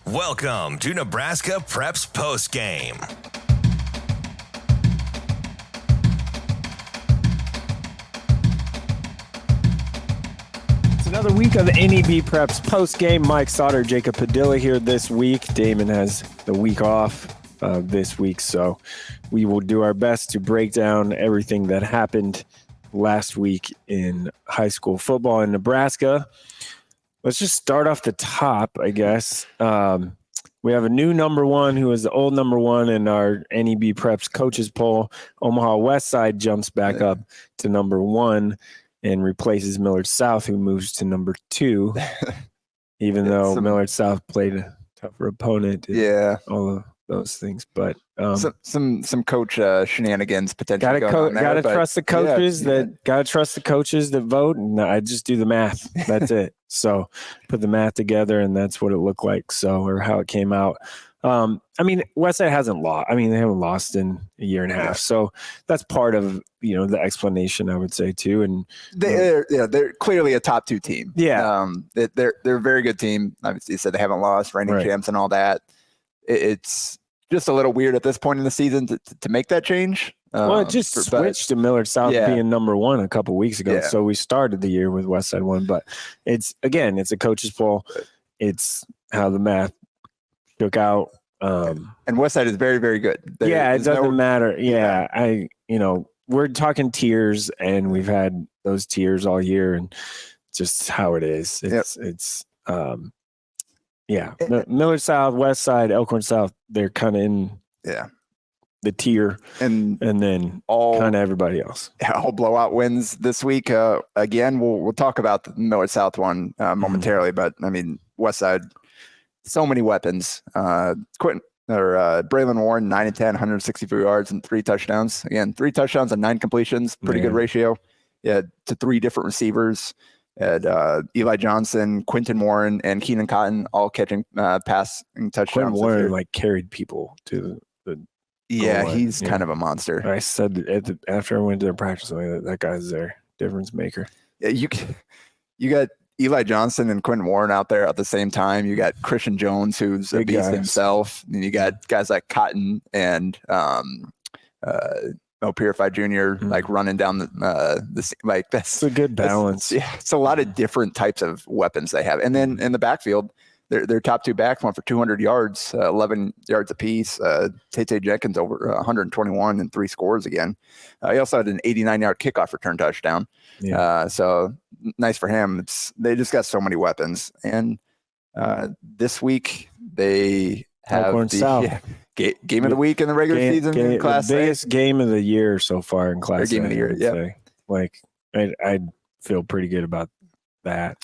Welcome to Nebraska Preps Postgame. It's another week of NEB Preps Postgame. Mike Sautter, Jacob Padilla here this week. Damon has the week off this week, so we will do our best to break down everything that happened last week in high school football in Nebraska. Let's just start off the top, I guess. We have a new number one who is the old number one in our NEB Preps coaches poll. Omaha Westside jumps back up to number one and replaces Millard South, who moves to number two, even though Millard South played a tougher opponent. Yeah. All of those things. But some coach shenanigans potentially gotta trust the coaches that vote, and I just do the math. That's it. So put the math together, and that's what it looked like. So, or how it came out. Westside hasn't lost. They haven't lost in a year and a half. So that's part of the explanation, I would say too. And they're clearly a top two team. Yeah, they're a very good team. Obviously, you said they haven't lost, reigning champs and all that. It's just a little weird at this point in the season to make that change. Well, it just switched to Millard South being number one a couple weeks ago. So we started the year with Westside one, but it's a coach's poll. It's how the math shook out. And Westside is very, very good. It doesn't matter. We're talking tiers, and we've had those tiers all year, and just how it is. Millard South, Westside, Elkhorn South, they're kind of in the tier, and then all kind of everybody else. All blowout wins this week. Again, we'll talk about the Millard South one momentarily, but Westside, so many weapons. Braylon Warren, 9 and 10, 164 yards and 3 touchdowns. Again, 3 touchdowns and 9 completions, pretty good ratio. Yeah, to 3 different receivers. And Eli Johnson, Quinton Warren, and Keenan Cotton all catching passing touchdowns. Quinton Warren carried people to the goal line. He's kind of a monster. I said after I went to their practice, that guy's their difference maker. Yeah, you got Eli Johnson and Quinton Warren out there at the same time. You got Christian Jones, who's a beast himself. And you got guys like Cotton and Purified Jr. running down the that's a good balance. It's a lot of different types of weapons they have. And then in the backfield, their top 2 backs went for 200 yards, 11 yards apiece. Tate Jenkins over 121 and 3 scores again. He also had an 89-yard kickoff return touchdown. So nice for him. They just got so many weapons. And this week they have Elkhorn South. Game of the week in the regular season in Class A. The biggest game of the year so far in Class A. Game of the year, I feel pretty good about that.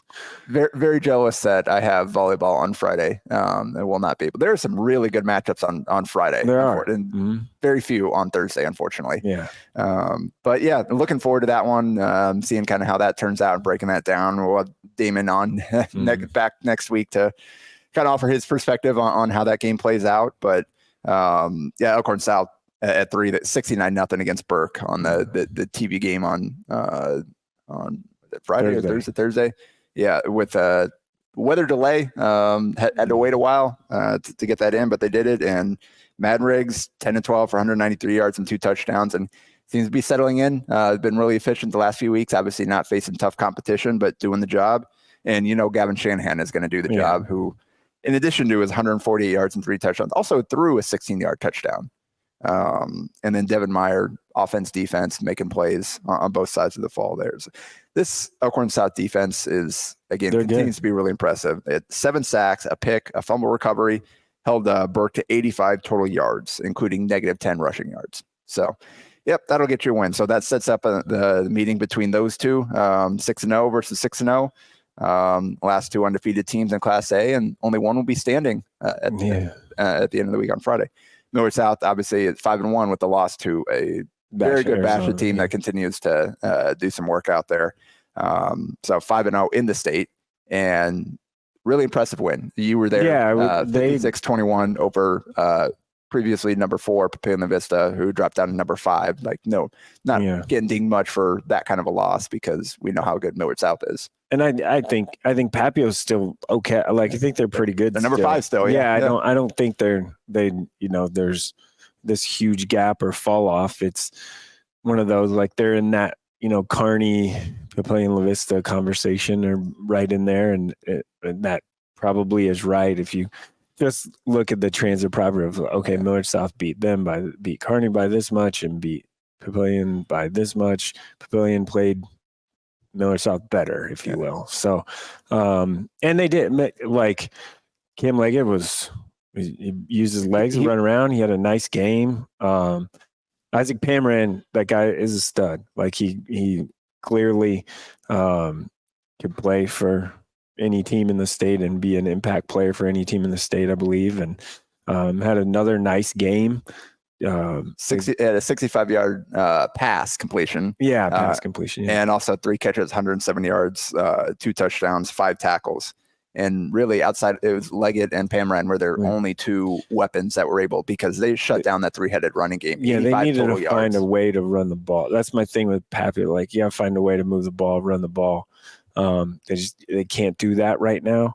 Very, very jealous that I have volleyball on Friday. It will not be. But there are some really good matchups on Friday. There are. And very few on Thursday, unfortunately. Yeah. But looking forward to that one, seeing kind of how that turns out and breaking that down. We'll have Damon on back next week to kind of offer his perspective on how that game plays out. But Elkhorn South at 3, 69-0 against Burke on the TV game on Friday or Thursday. Yeah, with a weather delay, had to wait a while to get that in, but they did it. And Madden Riggs, 10 and 12 for 193 yards and 2 touchdowns, and seems to be settling in. Been really efficient the last few weeks. Obviously, not facing tough competition, but doing the job. And Gavin Shanahan is going to do the job. Who, in addition to his 148 yards and 3 touchdowns, also threw a 16-yard touchdown. And then Devin Meyer, offense, defense, making plays on both sides of the ball. This Elkhorn South defense continues to be really impressive. It 7 sacks, a pick, a fumble recovery, held Burke to 85 total yards, including -10 rushing yards. So, that'll get you a win. So that sets up the meeting between those two, 6-0 versus 6-0. Last 2 undefeated teams in Class A, and only one will be standing at the end of the week on Friday. Millard South, obviously, at 5-1 with the loss to a very good Basha team that continues to do some work out there. So 5-0 in the state, and really impressive win. You were there. 56-21 over previously number 4, Papillion-LaVista, who dropped down to number 5. Like, not getting dinged much for that kind of a loss because we know how good Millard South is. And I think Papio's still okay. Like, I think they're pretty good. They're number 5 still. Yeah. I don't think there's this huge gap or fall off. It's one of those, like, they're in that, Kearney, Papillion-LaVista conversation are right in there. And that probably is right. If you just look at the transit property of, okay, Millard South beat Kearney by this much and beat Papillion by this much. Papillion played Millard South better, if you will. So, and they did, like, Cam Leggett he used his legs to run around. He had a nice game. Isaac Pamran, that guy is a stud. Like, he clearly can play for any team in the state and be an impact player for any team in the state, I believe. And had another nice game. Had a 65-yard pass completion. Yeah, pass completion. Yeah. And also 3 catches, 170 yards, 2 touchdowns, 5 tackles. And really outside, it was Leggett and Pamran were their only 2 weapons that were able, because they shut down that 3-headed running game. Yeah, they needed to find a way to run the ball. That's my thing with Papio. Like, you got to find a way to move the ball, run the ball. They can't do that right now.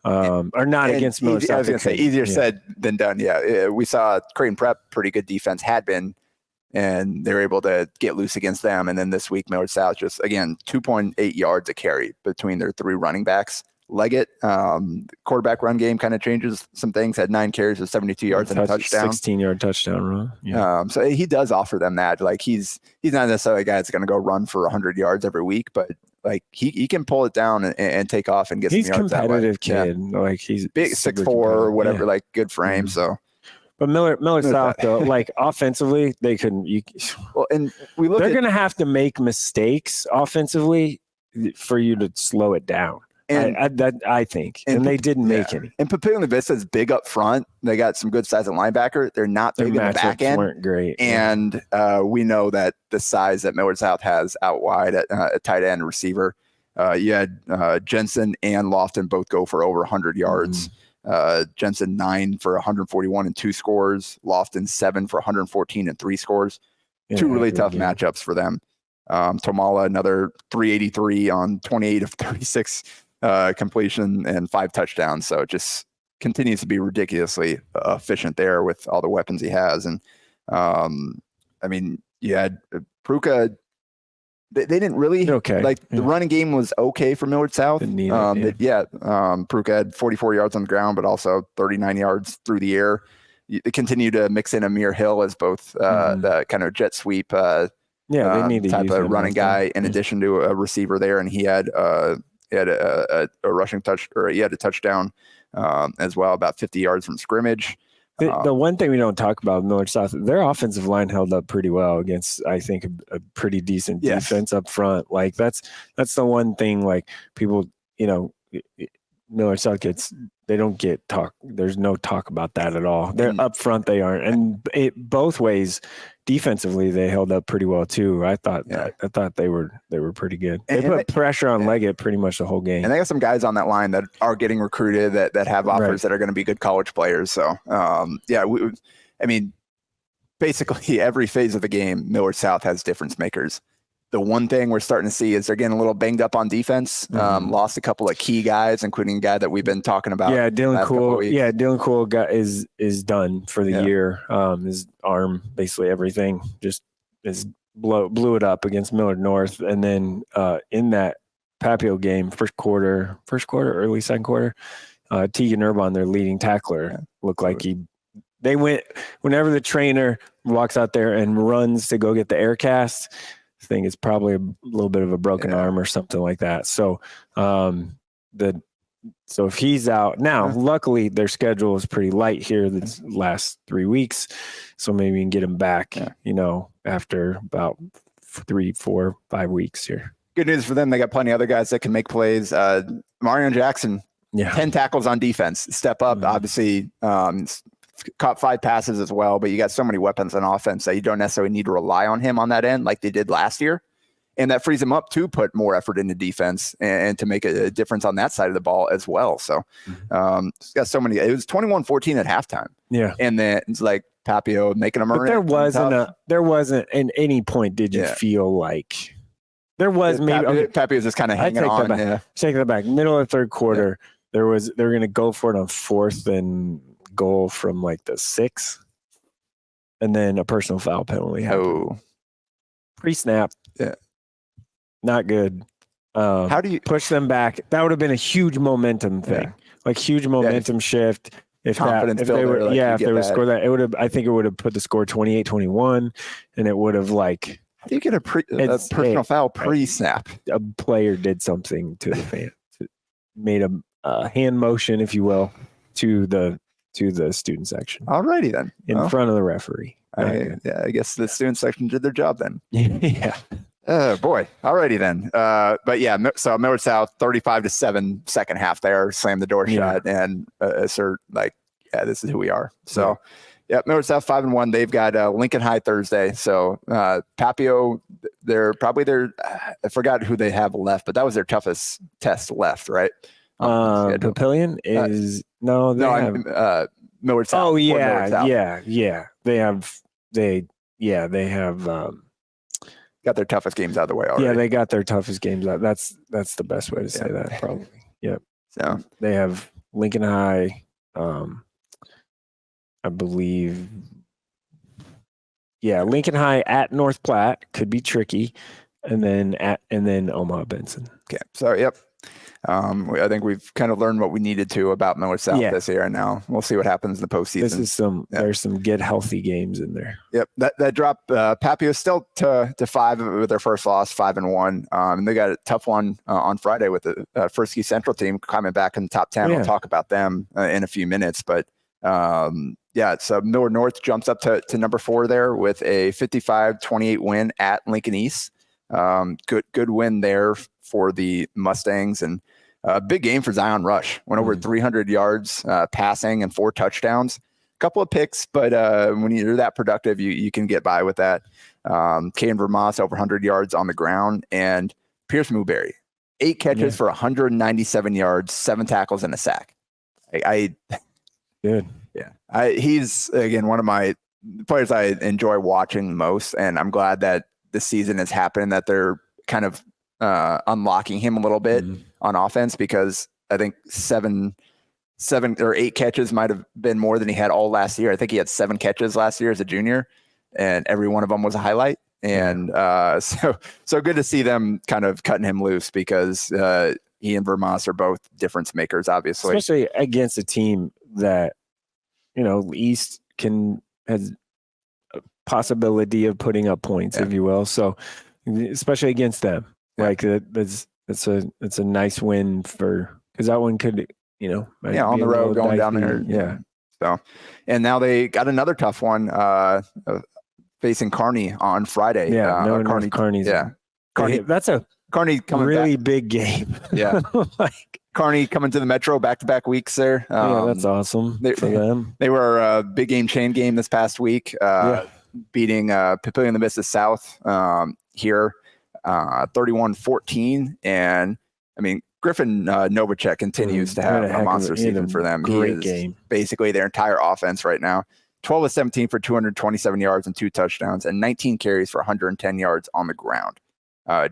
Or not against Millard South. I was going to say, easier said than done. Yeah, we saw Creighton Prep, pretty good defense had been, and they were able to get loose against them. And then this week, Millard South just, again, 2.8 yards a carry between their 3 running backs. Leggett, quarterback run game kind of changes some things. Had 9 carries with 72 yards and a touchdown. 16-yard touchdown run. Yeah. So he does offer them that. Like, he's not necessarily a guy that's going to go run for 100 yards every week, but like he can pull it down and take off and get some yards. He's a competitive kid. Yeah. Like, he's big, 6'4" or whatever. Like, good frame. So. But Millard South, though, like, offensively, they couldn't. And they're going to have to make mistakes offensively for you to slow it down. And I think, and they didn't make any. And Papillion-LaVista is big up front. They got some good size at linebacker. They're not big in the back end. Weren't great. And we know that the size that Millard South has out wide at tight end receiver. You had Jensen and Lofton both go for over 100 yards. Jensen 9 for 141 and 2 scores. Lofton 7 for 114 and 3 scores. Yeah, 2 really tough matchups for them. Tomala, another 383 on 28 of 36 completion and 5 touchdowns. So it just continues to be ridiculously efficient there with all the weapons he has. And I mean, you had Pruka. They didn't really the running game was okay for Millard South. Pruka had 44 yards on the ground, but also 39 yards through the air. They continue to mix in Amir Hill as both the kind of jet sweep they need to type of running guy in addition to a receiver there, and he had a rushing touch, or he had a touchdown as well, about 50 yards from scrimmage. The one thing we don't talk about Millard South, their offensive line held up pretty well against, I think, a pretty decent defense up front. Like, that's the one thing, like, people, Millard South they don't get talk. There's no talk about that at all. They're up front. They aren't. And both ways, defensively, they held up pretty well too. I thought they were pretty good. They put pressure on Leggett pretty much the whole game. And they got some guys on that line that are getting recruited that have offers that are going to be good college players. So basically every phase of the game, Millard South has difference makers. The one thing we're starting to see is they're getting a little banged up on defense. Lost a couple of key guys, including a guy that we've been talking about. Yeah, Dylan Cool. Yeah, Dylan Cool is done for the year. His arm, basically everything, just blew it up against Millard North. And then in that Papio game, first quarter, early second quarter, Tegan Urbon, their leading tackler, looked like they went whenever the trainer walks out there and runs to go get the air cast. Thing is probably a little bit of a broken arm or something like that. So so if he's out now, luckily their schedule is pretty light here the last 3 weeks. So maybe we can get him back, after about 3, 4, 5 weeks here. Good news for them. They got plenty of other guys that can make plays. Marion Jackson, 10 tackles on defense, step up, obviously, caught 5 passes as well, but you got so many weapons on offense that you don't necessarily need to rely on him on that end like they did last year. And that frees him up to put more effort into defense and to make a difference on that side of the ball as well. So it's got so many. It was 21-14 at halftime. Yeah. And then it's like Papio making them earn But it. there wasn't at any point did you feel like there was maybe Papio was just kind of hanging on. Taking it back. Middle of the third quarter, they were going to go for it on 4th and goal from like the 6, and then a personal foul penalty. Pre-snap. Yeah. Not good. How do you push them back? That would have been a huge momentum thing, like huge momentum shift. If they would score that, it would have. I think it would have put the score 28-21, and it would have like. How do you get a personal foul pre-snap? A player did something to the fan, made a hand motion, if you will, to the student section. Alrighty then, in front of the referee. I guess the student section did their job then. Yeah. Oh boy. Alrighty then. But yeah, so Millard South 35-7 second half there, slammed the door shut and assert like, this is who we are. So Millard South 5-1. They've got Lincoln High Thursday. So Papio, I forgot who they have left, but that was their toughest test left, right? Papillion is Millard South. Oh yeah. They have got their toughest games out of the way already. Yeah, they got their toughest games out. That's the best way to say that, probably. Yep. So they have Lincoln High, I believe. Yeah, Lincoln High at North Platte could be tricky, and then Omaha Benson. Okay, so I think we've kind of learned what we needed to about Millard South this year, and now we'll see what happens in the postseason. This is there's some get healthy games in there. Yep, that drop Papio still to 5 with their first loss, 5-1. And they got a tough one on Friday with the First Key Central team coming back in the top 10. We'll talk about them in a few minutes, but so Millard North jumps up to number 4 there with a 55-28 win at Lincoln East. Good win there for the Mustangs, and a big game for Zion Rush. Went over 300 yards passing and 4 touchdowns. A couple of picks, but when you're that productive, you can get by with that. Caden Vermas over 100 yards on the ground, and Pierce Newberry 8 catches for 197 yards, 7 tackles and a sack. Good. Yeah, he's again one of my players I enjoy watching most, and I'm glad that this season has happened, that they're kind of unlocking him a little bit on offense, because I think 7 or 8 catches might have been more than he had all last year. I think he had 7 catches last year as a junior, and every one of them was a highlight. And so good to see them kind of cutting him loose, because he and Vermas are both difference makers, obviously. Especially against a team that, East has a possibility of putting up points, if you will. So especially against them, like it's a nice win because that one could, on the road going down there. Yeah. So, and now they got another tough one facing Kearney on Friday. Yeah. Kearney's. Yeah. Kearney. That's a Kearney coming really back. Big game. Yeah. Kearney coming to the Metro back-to-back weeks there. That's awesome for them. They were a big game chain game this past week, beating Papillion-LaVista South here 31-14. And I mean, Griffin Novacek continues to have a monster season for them. Great game. Basically their entire offense right now. 12-17 for 227 yards and 2 touchdowns, and 19 carries for 110 yards on the ground.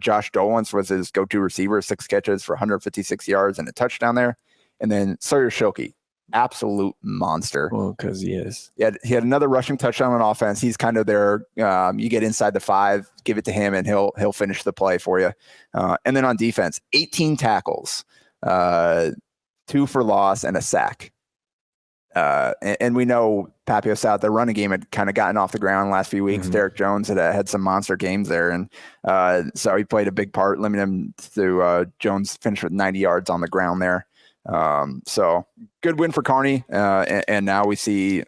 Josh Dolans was his go-to receiver, 6 catches for 156 yards and a touchdown there. And then Sawyer Schilke, absolute monster. Well, because he is. He had another rushing touchdown on offense. He's kind of there. You get inside the 5, give it to him, and he'll finish the play for you. And then on defense, 18 tackles, 2 for loss, and a sack. And we know Papio-South, the running game had kind of gotten off the ground the last few weeks. Derek Jones had some monster games there. And so he played a big part, limiting him to Jones finished with 90 yards on the ground there. So good win for Kearney. And now we see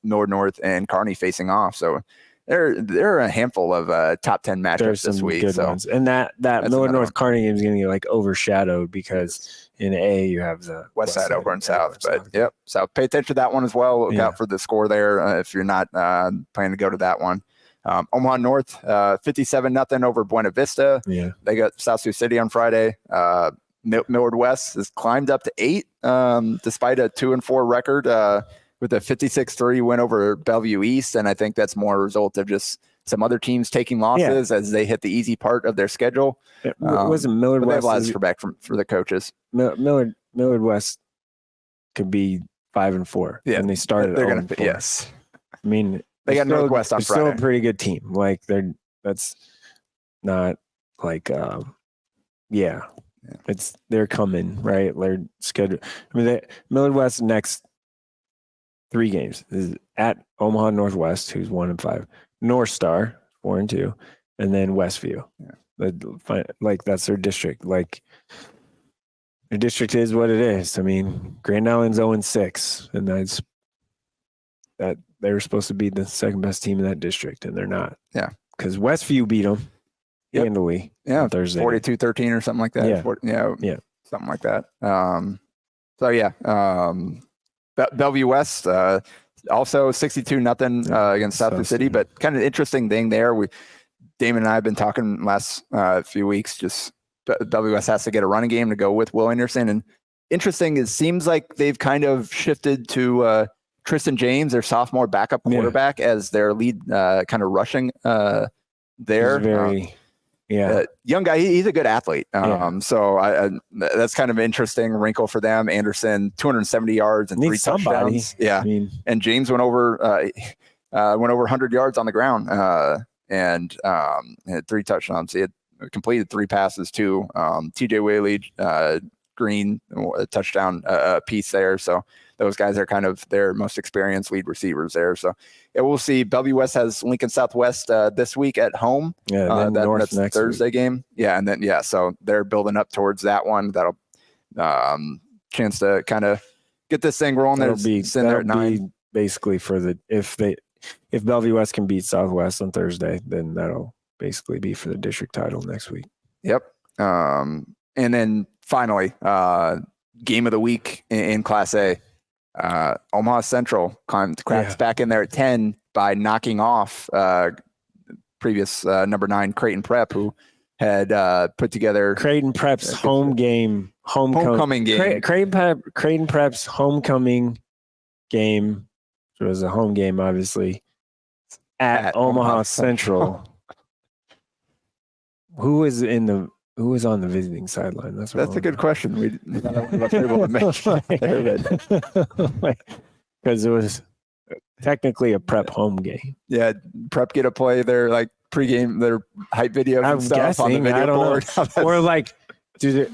Millard North and Kearney facing off. So there are a handful of top 10 matchups this week. Good ones. And that Millard North Kearney game is going to get like overshadowed because in A you have the Westside, Elkhorn South. But so pay attention to that one as well. Look out for the score there if you're not planning to go to that one. Omaha North 57-0 over Buena Vista. Yeah, they got South Sioux City on Friday. Millard West has climbed up to 8 despite a 2-4 record with a 56-3 win over Bellevue East, and I think that's more a result of just some other teams taking losses as they hit the easy part of their schedule. Wasn't Millard West? They have a lot West of back for the coaches. Millard West could be 5-4. Yeah, and they started. They're going to. Yes, I mean they got Northwest on Friday. Still a pretty good team. Like that's not like they're coming right. They're scheduled. I mean, Millard West next 3 games is at Omaha Northwest, who's 1-5, North Star 4-2, and then Westview. Like that's their district. Like their district is what it is. I mean, Grand Island's 0-6, and that's that they were supposed to be the second best team in that district, and they're not. Yeah, because Westview beat them handily. Yeah, on Thursday, 42-13 or something like that. Yeah, something like that. Bellevue West also 62-0 against South City, but kind of interesting thing there. Damon and I have been talking last few weeks. Just Bellevue West has to get a running game to go with Will Anderson, and interesting. It seems like they've kind of shifted to Tristan James, their sophomore backup quarterback, as their lead kind of rushing there. Very young guy. He's a good athlete. So that's kind of an interesting wrinkle for them. Anderson, 270 yards and 3 touchdowns. Yeah. And James went over 100 yards on the ground and had 3 touchdowns. He had completed 3 passes too. TJ Whaley, Green, a touchdown piece there. So those guys are kind of their most experienced lead receivers there. So we'll see. Bellevue West has Lincoln Southwest this week at home. Yeah, that's the Thursday game. Yeah, and then so they're building up towards that one. That'll chance to kind of get this thing rolling. That'll be at 9. Basically if Bellevue West can beat Southwest on Thursday, then that'll basically be for the district title next week. Yep. And then finally, game of the week in Class A. Omaha Central cracks back in there at 10 by knocking off previous number 9 Creighton Prep, who had put together Creighton Prep's homecoming game. Creighton Prep's homecoming game. It was a home game, obviously, at Omaha Central. Who was on the visiting sideline? That's a good question. We were able to make because it was technically a Prep home game. Yeah, Prep get to play their pregame, their hype videos and stuff on the video board. Or did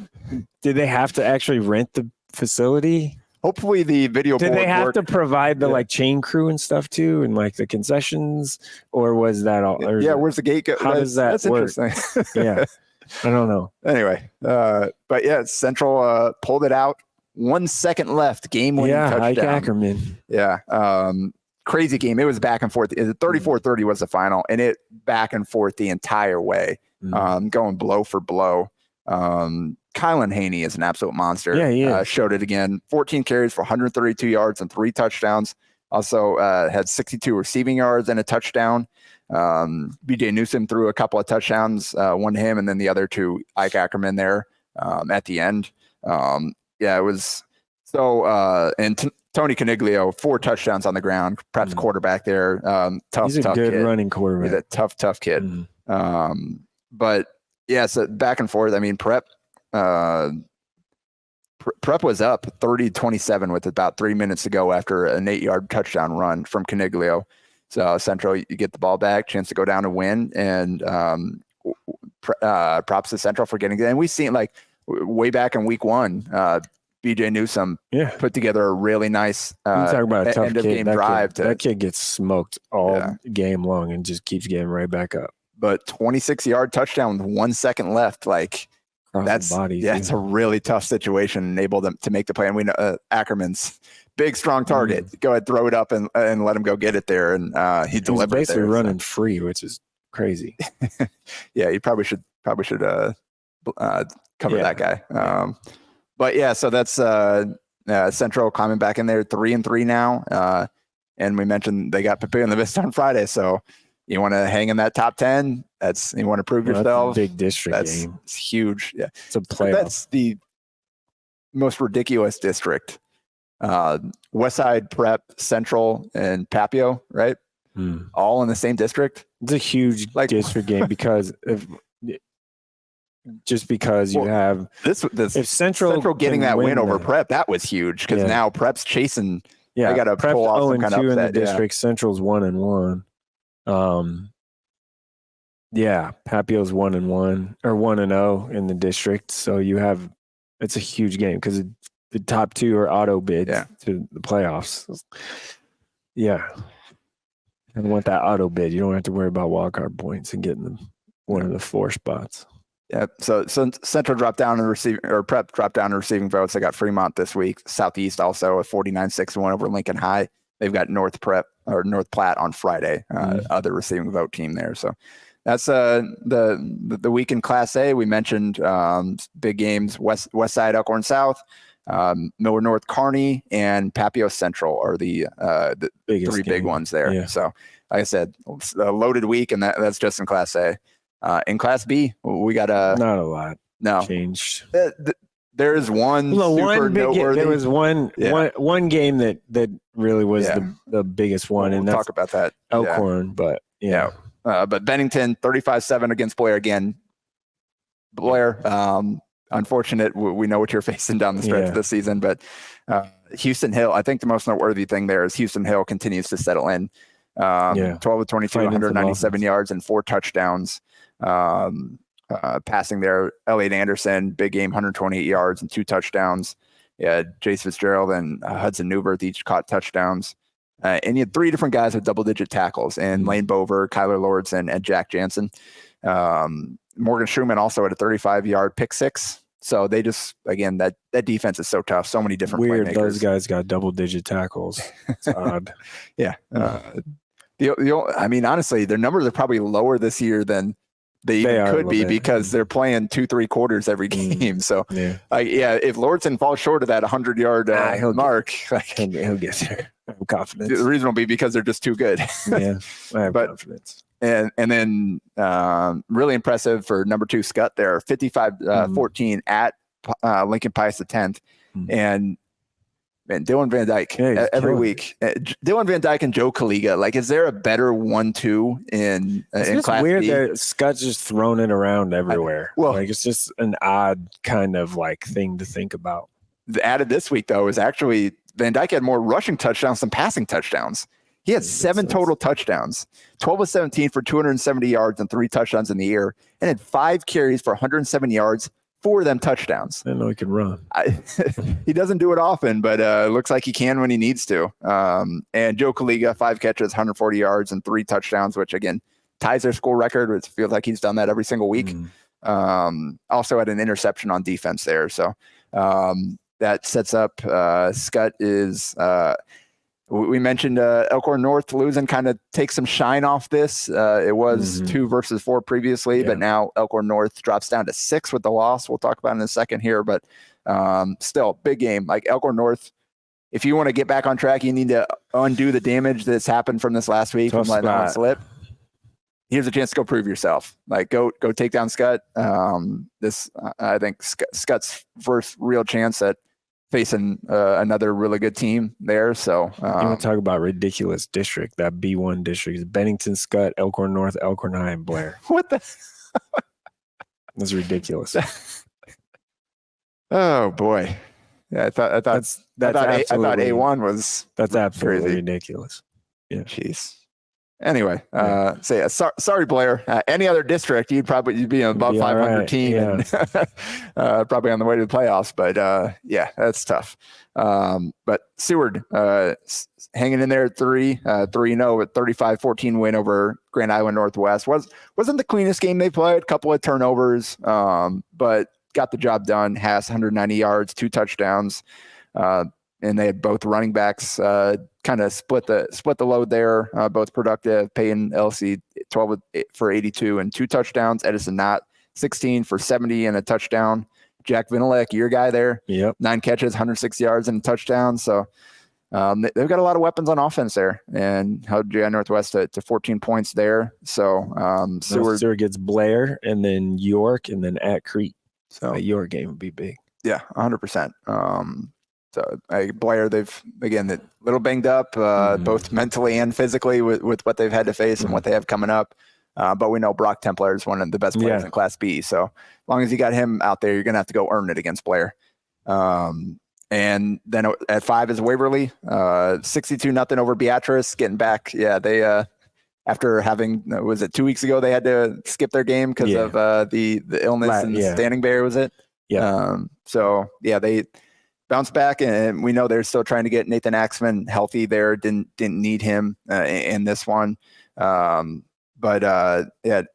they have to actually rent the facility? Hopefully the video board. Did they have to provide the chain crew and stuff too, and the concessions, or was that all? Where's the gate go? How does that work? Interesting. Yeah. I don't know. Anyway, but Central pulled it out. 1 second left. Game-winning touchdown. Ike Ackerman. Yeah. Crazy game. It was back and forth. 34-30 was the final, and it back and forth the entire way, going blow for blow. Kylan Haney is an absolute monster. Yeah, he is. Showed it again. 14 carries for 132 yards and 3 touchdowns. Also had 62 receiving yards and a touchdown. BJ Newsom threw a couple of touchdowns, one to him, and then the other to Ike Ackerman there at the end. It was so. And Tony Caniglio, 4 touchdowns on the ground. Prep's quarterback there. Tough. He's a tough good kid. running quarterback. He's a tough kid. But so back and forth. I mean, Prep was up 30-27 with about 3 minutes to go after an 8-yard touchdown run from Caniglio. So Central, you get the ball back, chance to go down and win, and props to Central for getting it. And we've seen way back in week 1, BJ Newsom put together a really nice talk about a tough end of game drive. That kid gets smoked all game long and just keeps getting right back up. But 26-yard touchdown with 1 second left, that's a really tough situation. Enable them to make the play, and we know Ackerman's big, strong target. Go ahead, throw it up, and let him go get it there. And he delivered. He's basically running free, which is crazy. You probably should cover that guy. So that's Central climbing back in there, 3-3 now. And we mentioned they got Papillion-LaVista on Friday, so you want to hang in that top 10. You want to prove yourself. That's a big district game. It's huge. Yeah, it's a playoff. That's the most ridiculous district Westside, Prep, Central, and Papio, right? All in the same district. It's a huge district game because you have this if Central getting that win over Prep, that was huge because now Prep's chasing. Yeah, they got to pull off some kind of upset. In the district. Central's 1-1. Papio's 1-1 or 1-0 in the district. So it's a huge game because the top two are auto bids to the playoffs. Yeah. And want that auto bid. You don't have to worry about wildcard points and getting one of the 4 spots. Yeah. So Central dropped down in receiving, or Prep dropped down in receiving votes. They got Fremont this week. Southeast also a 49-6-1 over Lincoln High. They've got North Platte on Friday, other receiving vote team there. So that's the week in Class A. We mentioned big games: Westside, Elkhorn South, Millard North, Kearney, and Papio Central are the 3 big ones there. Yeah. So, like I said, it's a loaded week, and that's just in Class A. In Class B, we got not a lot. Changed. There is one super noteworthy. There was one game that really was the biggest one, and we'll talk about that. Elkhorn, but but Bennington 35-7 against Blair again. Blair, unfortunate. We know what you're facing down the stretch of the season, but Houston Hill. I think the most noteworthy thing there is Houston Hill continues to settle in. 12 of 22, 197 yards and 4 touchdowns. Passing there, Elliot Anderson, big game, 128 yards and 2 touchdowns. Yeah, Jace Fitzgerald and Hudson Newberth each caught touchdowns. And you had 3 different guys with double-digit tackles, and Lane Bover, Kyler Lords, and Jack Jansen. Morgan Schumann also had a 35-yard pick 6. So they just, again, that defense is so tough. So many different playmakers. Those guys got double-digit tackles. It's odd. Yeah. I mean, honestly, their numbers are probably lower this year than they could be because they're playing 2-3 quarters every game. So, if Lordson falls short of that 100-yard mark, he'll get there. I have confidence. The reason will be because they're just too good. I have confidence. And then really impressive for number 2 Skutt there, 55-14 at Lincoln Pius X. And Dylan Van Dyke every week. Dylan Van Dyke and Joe Kaliga. Is there a better 1-2 in Class weird B? That Scott's just thrown it around everywhere. It's just an odd kind of thing to think about. Added this week though is actually Van Dyke had more rushing touchdowns than passing touchdowns. He had 7 total touchdowns, 12 of 17 for 270 yards and 3 touchdowns in the air, and had 5 carries for 107 yards. 4 of them touchdowns. I didn't know he could run. He doesn't do it often, but looks like he can when he needs to. And Joe Kaliga, 5 catches, 140 yards, and 3 touchdowns, which again ties their school record. It feels like he's done that every single week. Also had an interception on defense there. So that sets up Skutt is we mentioned Elkhorn North losing kind of takes some shine off this. It was 2 versus 4 previously, but now Elkhorn North drops down to 6 with the loss. We'll talk about it in a second here, but still big game. Elkhorn North, if you want to get back on track, you need to undo the damage that's happened from this last week from letting it slip. Here's a chance to go prove yourself. Go take down Skutt. I think Skutt's first real chance at facing another really good team there. So you want to talk about ridiculous district? That B1 district is Bennington, Skutt, Elkhorn North, Elkhorn High, and Blair. What the? That's ridiculous. Oh boy! Yeah, I thought A1 was. That's absolutely crazy. Ridiculous. Yeah. Jeez. Anyway, sorry, Blair. Any other district, you'd be an above 500 team and probably on the way to the playoffs. But that's tough. But Seward hanging in there at 3-0 with 35-14 win over Grand Island Northwest. Wasn't the cleanest game they played. Couple of turnovers, but got the job done. Haas 190 yards, 2 touchdowns. And they had both running backs kind of split the load there, both productive. Peyton Elsie 12 for 82 and 2 touchdowns. Edison Knott 16 for 70 and a touchdown. Jack Vinilek, your guy there, 9 catches, 106 yards and a touchdown. So they've got a lot of weapons on offense there, and held GI Northwest to 14 points there. So Seward gets Blair and then York and then at Crete. So a York game would be big. Yeah, 100%. So Blair, they've a little banged up, both mentally and physically with what they've had to face and what they have coming up. But we know Brock Templar is one of the best players in Class B. So as long as you got him out there, you're going to have to go earn it against Blair. And then at 5 is Waverly, 62-0 over Beatrice, getting back. Yeah, they after having, was it 2 weeks ago, they had to skip their game because of the illness and the standing bear, was it? Yeah. They bounced back, and we know they're still trying to get Nathan Axman healthy there. Didn't need him in this one. But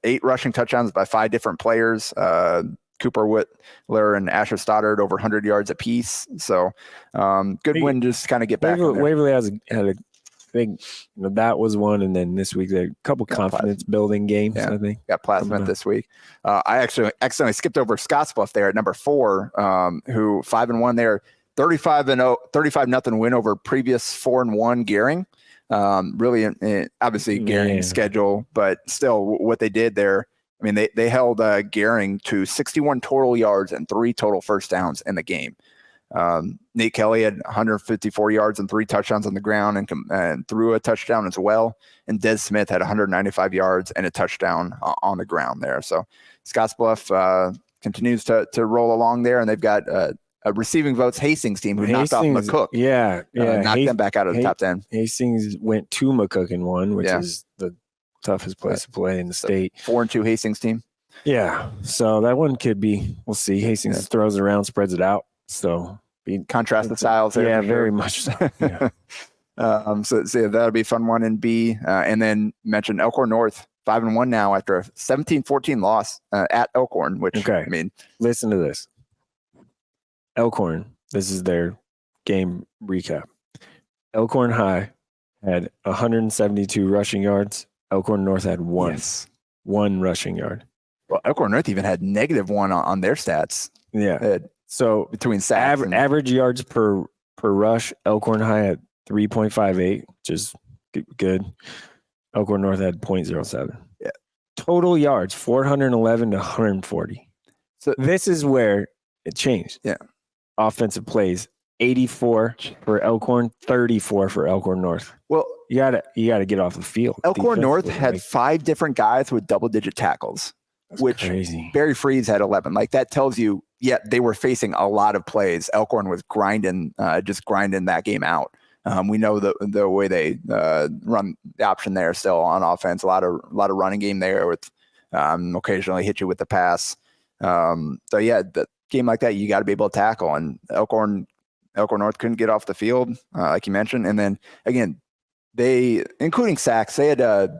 8 rushing touchdowns by 5 different players. Cooper Whitler and Asher Stoddard over 100 yards apiece. So good win, just kind of get back. Waverly had a big, that was one. And then this week, a couple confidence building games, I think. Got Plasma this week. I actually accidentally skipped over Scottsbluff there at number 4, who 5-1 there, 35-0 win over previous 4-1 Gering. Really, obviously Gering's schedule, but still what they did there. I mean, they held Gering to 61 total yards and 3 total first downs in the game. Nate Kelly had 154 yards and 3 touchdowns on the ground and threw a touchdown as well. And Des Smith had 195 yards and a touchdown on the ground there. So Scottsbluff continues to roll along there, and they've got receiving votes Hastings team who knocked off McCook. Knocked them back out of the top 10. Hastings went to McCook and won, which is the toughest place to play in the state. 4-2 Hastings team. Yeah, so that one could be. We'll see. Hastings throws it around, spreads it out. So contrast the styles there. Yeah, very much so. Yeah. So that'll be a fun one in B. And then mentioned Elkhorn North 5-1 now after a 17-14 loss at Elkhorn. Which I mean, listen to this. Elkhorn. This is their game recap. Elkhorn High had 172 rushing yards. Elkhorn North had one rushing yard. Well, Elkhorn North even had -1 on their stats. Yeah. So between sacks average yards per rush, Elkhorn High had 3.58, which is good. Elkhorn North had 0.07. Yeah. Total yards 411 to 140. So this is where it changed. Yeah. Offensive plays 84 for Elkhorn, 34 for Elkhorn North. Well, you gotta get off the field. Elkhorn North had 5 different guys with double-digit tackles, which crazy. Barry Freeze had 11. Like that tells you, they were facing a lot of plays. Elkhorn was grinding that game out. We know the way they run the option there still on offense. A lot of running game there with occasionally hit you with the pass. The game like that, you got to be able to tackle. And Elkhorn North couldn't get off the field, like you mentioned. And then again, they, including sacks, they had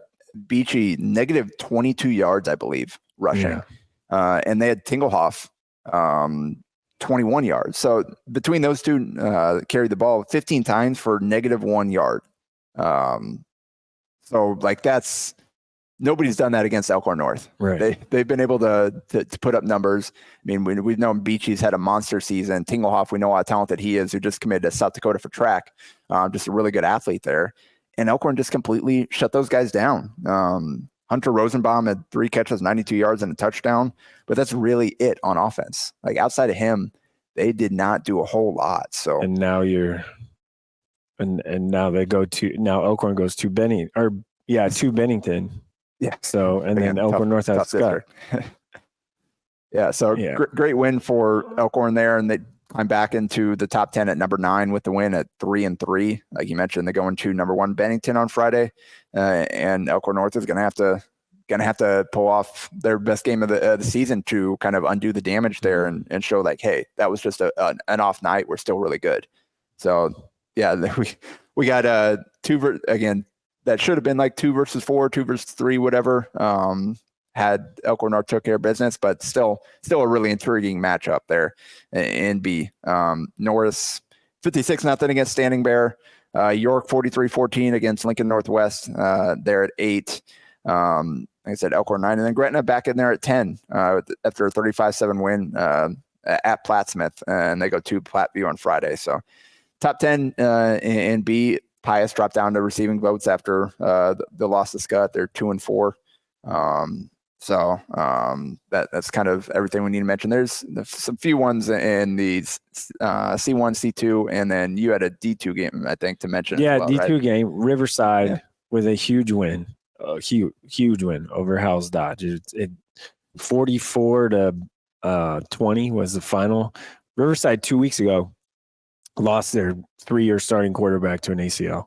Beachy -22 yards, I believe, rushing. Yeah. And they had Tinglehoff 21 yards. So between those two, carried the ball 15 times for -1 yard. So like that's, nobody's done that against Elkhorn North. Right. They've been able to put up numbers. I mean, we've known Beachy's had a monster season. Tinglehoff, we know how talented he is, who just committed to South Dakota for track. Just a really good athlete there. And Elkhorn just completely shut those guys down. Hunter Rosenbaum had 3 catches, 92 yards and a touchdown, but that's really it on offense. Like outside of him, they did not do a whole lot. So and now now Elkhorn goes to Bennington. Yeah. So and then Elkhorn North has Skutt. Great win for Elkhorn there, and they climb back into the top 10 at number 9 with the win at 3-3. Like you mentioned, they're going to number 1 Bennington on Friday, and Elkhorn North is going to have to pull off their best game of the season to kind of undo the damage there and show like, hey, that was just an off night. We're still really good. So we got 2 again. That should have been like 2 versus 4, 2 versus 3, whatever. Had Elkhorn North took care of business, but still a really intriguing matchup there in B. Norris 56-0 against Standing Bear. York 43-14 against Lincoln Northwest. There at 8. Like I said, Elkhorn 9, and then Gretna back in there at 10 after a 35-7 win at Plattsmouth, and they go to Platteview on Friday. So top 10 in B. Pius dropped down to receiving votes after the loss to Skutt. They're 2-4. So that's kind of everything we need to mention. There's some few ones in the C1, C2, and then you had a D2 game, I think, to mention. Yeah, as well, D2 right? game, Riverside with a huge win, huge win over Howells-Dodge. It 44-20 was the final. Riverside 2 weeks ago lost their 3-year starting quarterback to an ACL.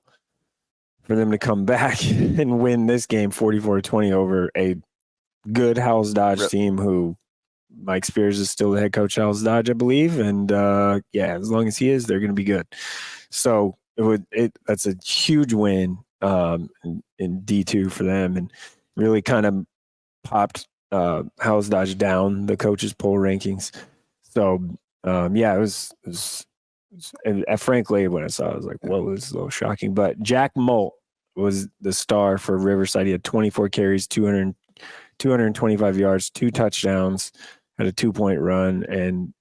For them to come back and win this game 44-20 over a good Howells-Dodge team who Mike Spears is still the head coach of Howells-Dodge, I believe. And as long as he is, they're going to be good. So that's a huge win in D2 for them, and really kind of popped Howells-Dodge down the coaches poll rankings. So it was and frankly, when I saw it, I was like, whoa, this is a little shocking. But Jack Molt was the star for Riverside. He had 24 carries, 225 yards, 2 touchdowns, had a 2-point run, and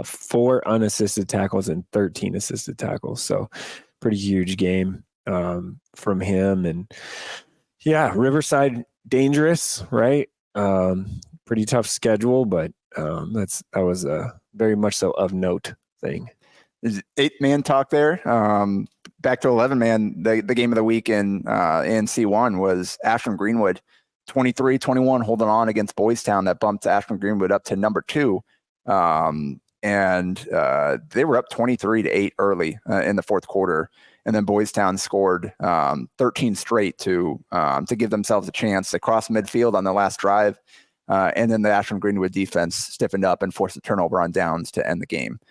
4 unassisted tackles and 13 assisted tackles. So pretty huge game from him. And Riverside dangerous, right? Pretty tough schedule, but that was very much so of note thing. There's 8-man talk there. Back to 11-man. The game of the week in C1 was Ashland-Greenwood, 23-21, holding on against Boys Town. That bumped Ashland-Greenwood up to number 2. And they were up 23-8 early in the fourth quarter. And then Boys Town scored 13 straight to give themselves a chance. They crossed midfield on the last drive. And then the Ashland-Greenwood defense stiffened up and forced a turnover on downs to end the game.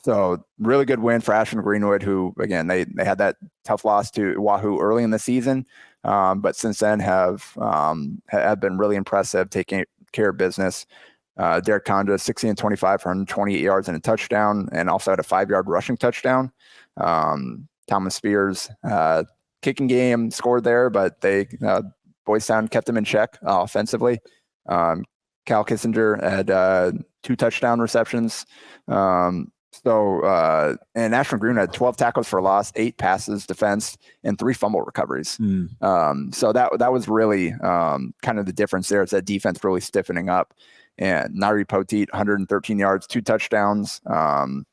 So really good win for Ashland-Greenwood, who, again, they had that tough loss to Wahoo early in the season, but since then have been really impressive, taking care of business. Derek Conda, 16-25 for 128 yards and a touchdown, and also had a 5-yard rushing touchdown. Thomas Spears, kicking game, scored there, but Boys Town kept them in check offensively. Cal Kissinger had 2 touchdown receptions. And Ashland-Greenwood had 12 tackles for loss, 8 passes defense, and 3 fumble recoveries. So that was really kind of the difference there. It's that defense really stiffening up. And Nairi Poteet, 113 yards, 2 touchdowns, and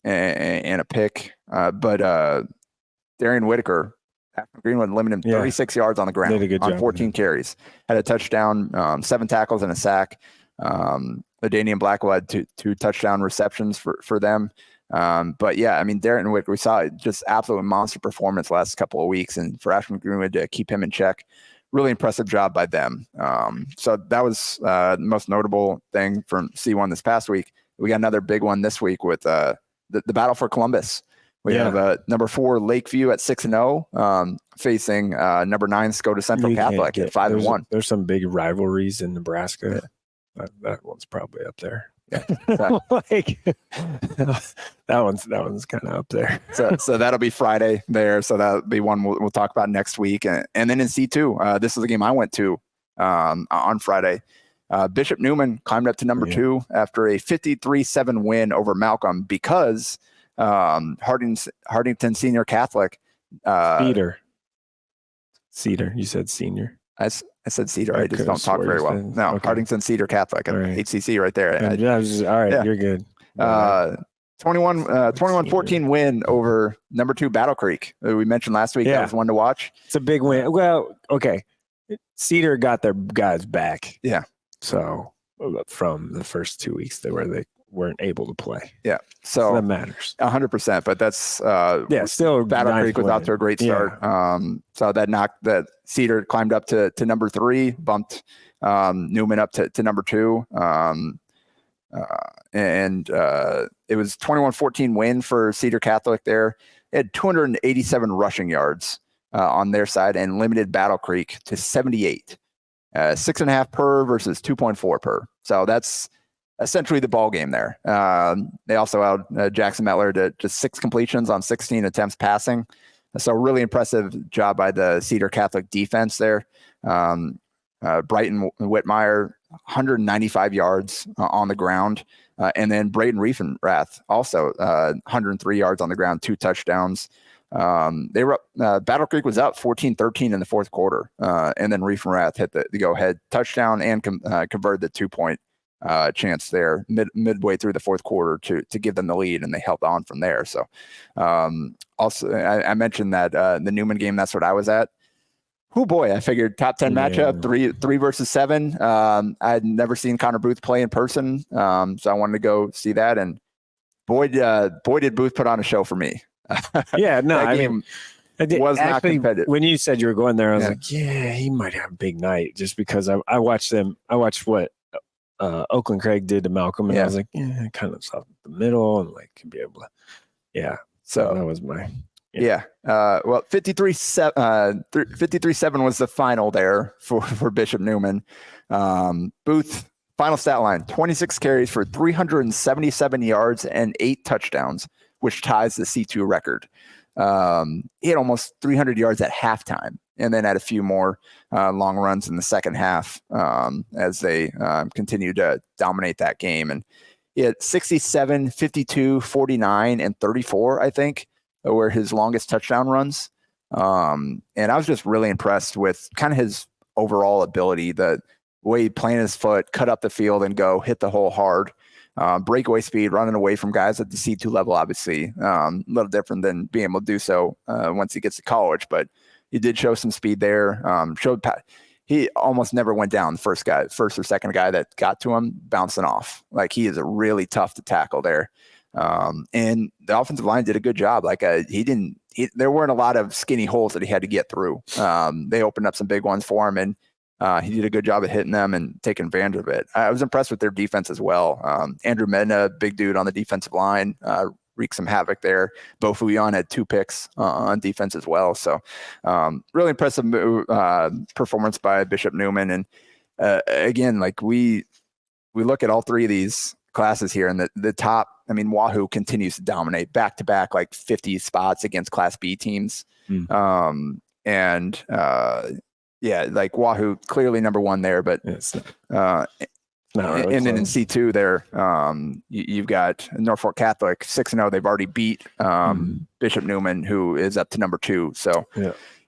a pick. But Darian Whitaker, Greenwood limited him 36 yards on the ground on 14 carries. Had a touchdown, 7 tackles and a sack. LaDainian Blackwell had 2 touchdown receptions for them. But Darren Whitaker, we saw just absolute monster performance last couple of weeks, and for Ashland-Greenwood to keep him in check, really impressive job by them. So that was the most notable thing from C1 this past week. We got another big one this week with the battle for Columbus. We have number 4 Lakeview at 6-0, facing number 9 Skutt Central Catholic at 5-1. There's some big rivalries in Nebraska. Yeah. That one's probably up there. Yeah, that one's kind of up there. So that'll be Friday there. So that'll be one we'll talk about next week. And then in C2, this is the game I went to on Friday. Bishop Neumann climbed up to number 2 after a 53-7 win over Malcolm because Hardington Senior Catholic. Cedar. You said senior. I said Cedar. I just don't talk very well. No, okay. Hardington Cedar Catholic, right. HCC right there. All right, you're good. 21-14 win over number 2 Battle Creek. We mentioned last week. That was one to watch. It's a big win. Well, okay. Cedar got their guys back. Yeah. So from the first 2 weeks they weren't able to play. Yeah. So that matters. 100%. But that's still Battle Creek was out to a great start. Yeah. So that knocked that Cedar climbed up to number 3, bumped Neumann up to number 2. And it was 21-14 win for Cedar Catholic there. It had 287 rushing yards on their side and limited Battle Creek to 78. 6.5 per versus 2.4 per. So that's essentially the ball game there. They also allowed Jackson Mettler to just 6 completions on 16 attempts passing. So really impressive job by the Cedar Catholic defense there. Brighton Whitmire 195 yards on the ground. And then Braden Riefenrath also 103 yards on the ground, 2 touchdowns. They were up, Battle Creek was up 14-13 in the fourth quarter. And then Riefenrath hit the go-ahead touchdown and converted the 2-point chance there midway through the fourth quarter to give them the lead, and they held on from there. So also I mentioned that the Newman game, that's what I was at. Oh boy, I figured top 10 matchup, 3 versus 7. I'd never seen Connor Booth play in person, so I wanted to go see that. And boy did Booth put on a show for me. Yeah, no, I mean, was actually not competitive. When you said you were going there, I was like, yeah, he might have a big night, just because I watched them. I watched what Oakland Craig did to Malcolm, and I was like, yeah, kind of soft in the middle, and like could be able to, So that was my. Well, 53-7 was the final there for Bishop Newman. Booth, final stat line, 26 carries for 377 yards and 8 touchdowns, which ties the C2 record. He had almost 300 yards at halftime, and then had a few more long runs in the second half as they continued to dominate that game. And he had 67, 52, 49, and 34, I think, were his longest touchdown runs. And I was just really impressed with kind of his overall ability, the way he planted his foot, cut up the field and go hit the hole hard. Breakaway speed, running away from guys at the C2 level, obviously. A little different than being able to do so once he gets to college, but he did show some speed there. He almost never went down. The first or second guy that got to him, bouncing off. Like, he is really tough to tackle there. And the offensive line did a good job. Like, there weren't a lot of skinny holes that he had to get through. They opened up some big ones for him, and he did a good job at hitting them and taking advantage of it. I was impressed with their defense as well. Andrew Medina, big dude on the defensive line, wreaked some havoc there. Bo Fuyon had 2 picks on defense as well. So really impressive performance by Bishop Newman. And again, like we look at all 3 of these classes here, and the top, I mean, Wahoo continues to dominate back-to-back, like 50 spots against Class B teams. Like Wahoo clearly number 1 there, but really, and then in C2 there, you've got Norfolk Catholic 6-0. They've already beat Bishop Newman, who is up to number 2. So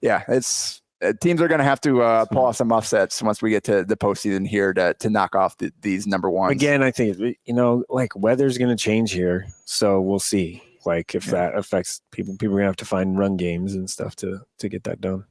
it's teams are going to have to pull off some upsets once we get to the postseason here to knock off these number 1s. Again, I think, like, weather's going to change here, so we'll see. Like, if that affects people are going to have to find run games and stuff to get that done.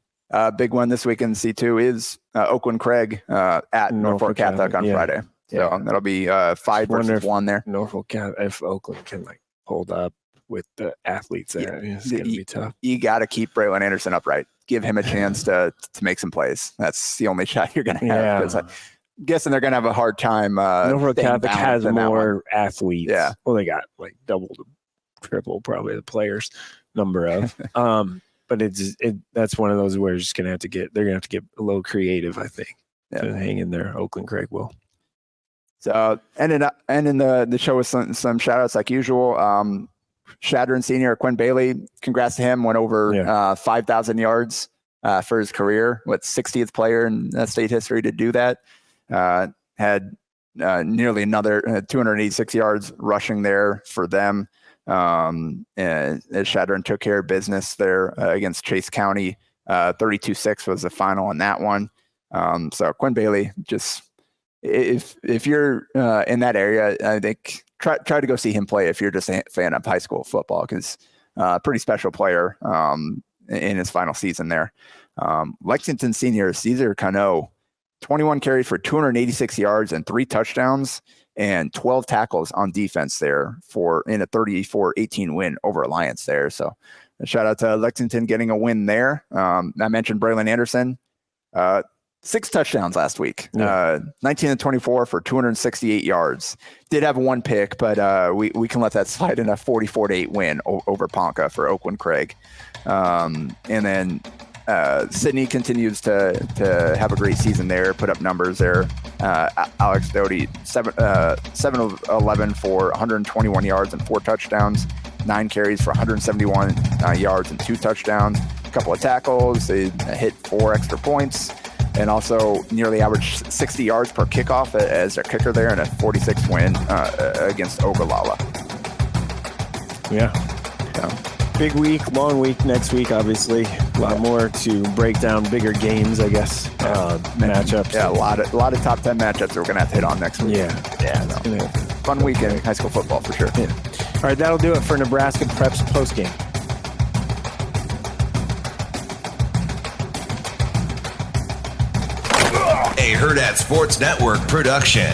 Big one this week in C2 is Oakland Craig at Norfolk Catholic on Friday. So that'll be 5 versus 1 there. Norfolk Catholic, if Oakland can hold up with the athletes there, it's going to be tough. You got to keep Braylon Anderson upright. Give him a chance to make some plays. That's the only shot you're going to have. Because I'm guessing they're going to have a hard time. Norfolk Catholic has more athletes. Yeah. Well, they got like double to triple probably the players number of. But that's one of those where they're going to have to get a little creative, I think, to hang in there. Oakland Craig will. So ending the show with some shout outs like usual. Shatter and senior Quinn Bailey, congrats to him, went over 5,000 yards for his career. 60th player in state history to do that. Had nearly another 286 yards rushing there for them. And Shatter took care of business there against Chase County. 32-6 was the final on that one. So Quinn Bailey, just if you're in that area, I think try to go see him play if you're just a fan of high school football, because pretty special player in his final season there. Lexington senior Cesar Cano, 21 carries for 286 yards and 3 touchdowns and 12 tackles on defense there in a 34-18 win over Alliance there. So a shout out to Lexington getting a win there. I mentioned Braylon Anderson, 6 touchdowns last week, 19-24 for 268 yards. Did have 1 pick, but we can let that slide in a 44-8 win over Ponca for Oakland Craig. And then Sydney continues to have a great season there, put up numbers there. Alex Doty, 7 of 11 for 121 yards and 4 touchdowns, 9 carries for 171 yards and 2 touchdowns, a couple of tackles. They hit 4 extra points. and also nearly averaged 60 yards per kickoff as their kicker there, and a 46 win against Ogallala. Yeah. Big week, long week next week, obviously. A lot more to break down, bigger games, I guess, matchups. Yeah, a lot of top 10 matchups that we're going to have to hit on next week. Yeah. So, fun weekend in high school football for sure. Yeah. All right, that'll do it for Nebraska Preps postgame. A Herd at Sports Network production.